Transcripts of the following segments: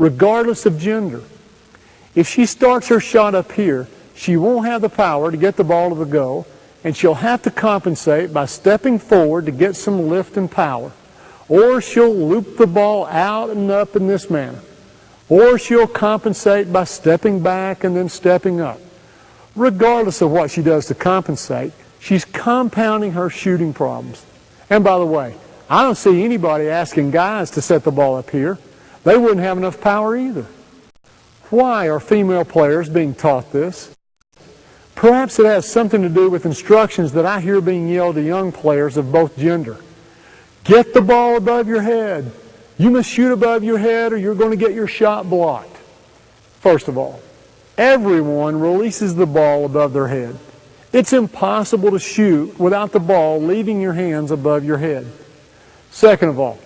regardless of gender. If she starts her shot up here, she won't have the power to get the ball to the goal, and she'll have to compensate by stepping forward to get some lift and power. Or she'll loop the ball out and up in this manner. Or she'll compensate by stepping back and then stepping up. Regardless of what she does to compensate, she's compounding her shooting problems. And by the way, I don't see anybody asking guys to set the ball up here. They wouldn't have enough power either. Why are female players being taught this? Perhaps it has something to do with instructions that I hear being yelled to young players of both gender. Get the ball above your head. You must shoot above your head or you're going to get your shot blocked. First of all, everyone releases the ball above their head. It's impossible to shoot without the ball leaving your hands above your head. Second of all,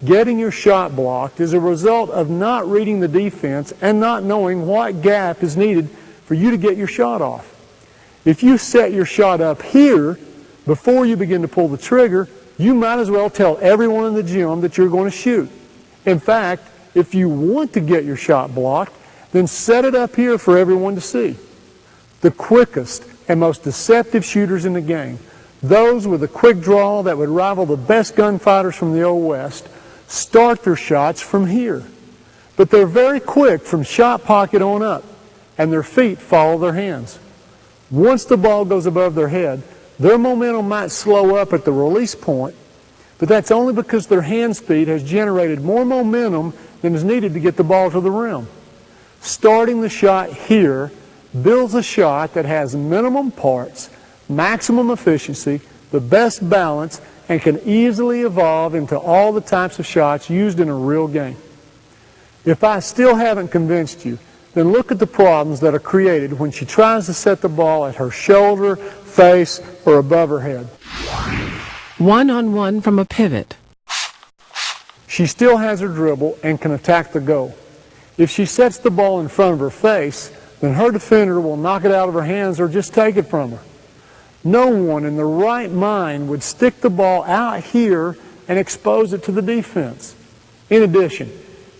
getting your shot blocked is a result of not reading the defense and not knowing what gap is needed for you to get your shot off. If you set your shot up here before you begin to pull the trigger, you might as well tell everyone in the gym that you're going to shoot. In fact, if you want to get your shot blocked, then set it up here for everyone to see. The quickest and most deceptive shooters in the game, those with a quick draw that would rival the best gunfighters from the Old West, start their shots from here. But they're very quick from shot pocket on up, and their feet follow their hands. Once the ball goes above their head, their momentum might slow up at the release point, but that's only because their hand speed has generated more momentum than is needed to get the ball to the rim. Starting the shot here builds a shot that has minimum parts, maximum efficiency, the best balance, and can easily evolve into all the types of shots used in a real game. If I still haven't convinced you, then look at the problems that are created when she tries to set the ball at her shoulder, face, or above her head. One-on-one from a pivot. She still has her dribble and can attack the goal. If she sets the ball in front of her face, then her defender will knock it out of her hands or just take it from her. No one in the right mind would stick the ball out here and expose it to the defense. In addition,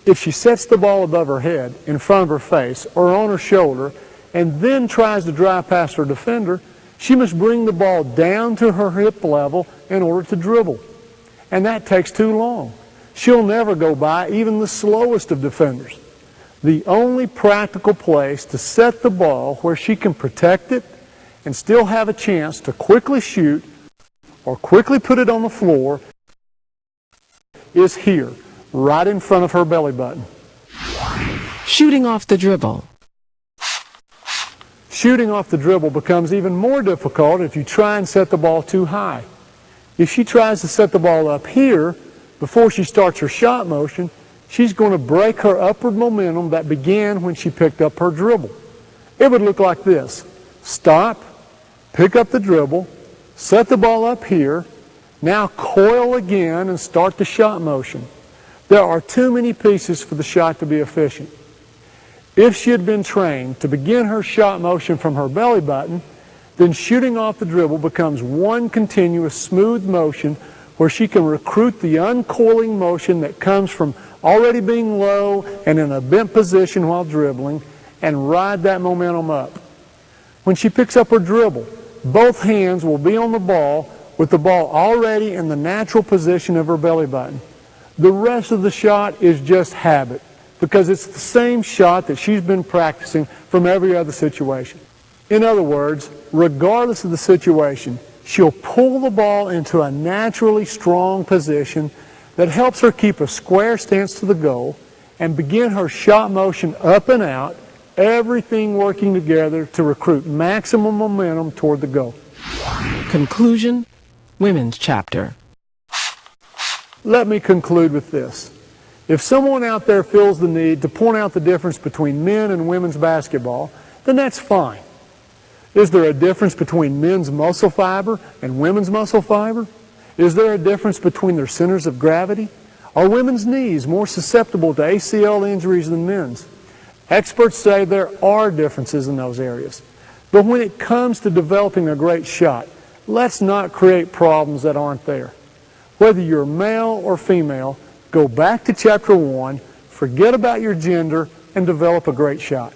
if she sets the ball above her head, in front of her face, or on her shoulder, and then tries to drive past her defender, she must bring the ball down to her hip level in order to dribble. And that takes too long. She'll never go by even the slowest of defenders. The only practical place to set the ball where she can protect it and still have a chance to quickly shoot or quickly put it on the floor is here, right in front of her belly button. Shooting off the dribble. Shooting off the dribble becomes even more difficult if you try and set the ball too high. If she tries to set the ball up here before she starts her shot motion, she's going to break her upward momentum that began when she picked up her dribble. It would look like this. Stop, pick up the dribble, set the ball up here, now coil again and start the shot motion. There are too many pieces for the shot to be efficient. If she had been trained to begin her shot motion from her belly button, then shooting off the dribble becomes one continuous smooth motion where she can recruit the uncoiling motion that comes from already being low and in a bent position while dribbling and ride that momentum up. When she picks up her dribble, both hands will be on the ball with the ball already in the natural position of her belly button. The rest of the shot is just habit because it's the same shot that she's been practicing from every other situation. In other words, regardless of the situation, she'll pull the ball into a naturally strong position that helps her keep a square stance to the goal and begin her shot motion up and out, everything working together to recruit maximum momentum toward the goal. Conclusion, Women's Chapter. Let me conclude with this. If someone out there feels the need to point out the difference between men and women's basketball, then that's fine. Is there a difference between men's muscle fiber and women's muscle fiber? Is there a difference between their centers of gravity? Are women's knees more susceptible to ACL injuries than men's? Experts say there are differences in those areas. But when it comes to developing a great shot, let's not create problems that aren't there. Whether you're male or female, go back to Chapter 1 Forget about your gender and develop a great shot.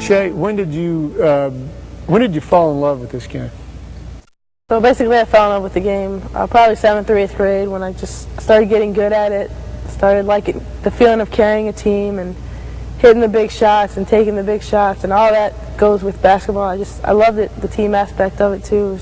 Shay, when did you fall in love with this game? So basically I fell in love with the game probably 7th or 8th grade when I just started getting good at it, started liking the feeling of carrying a team and hitting the big shots and taking the big shots and all that goes with basketball. I loved it, the team aspect of it too.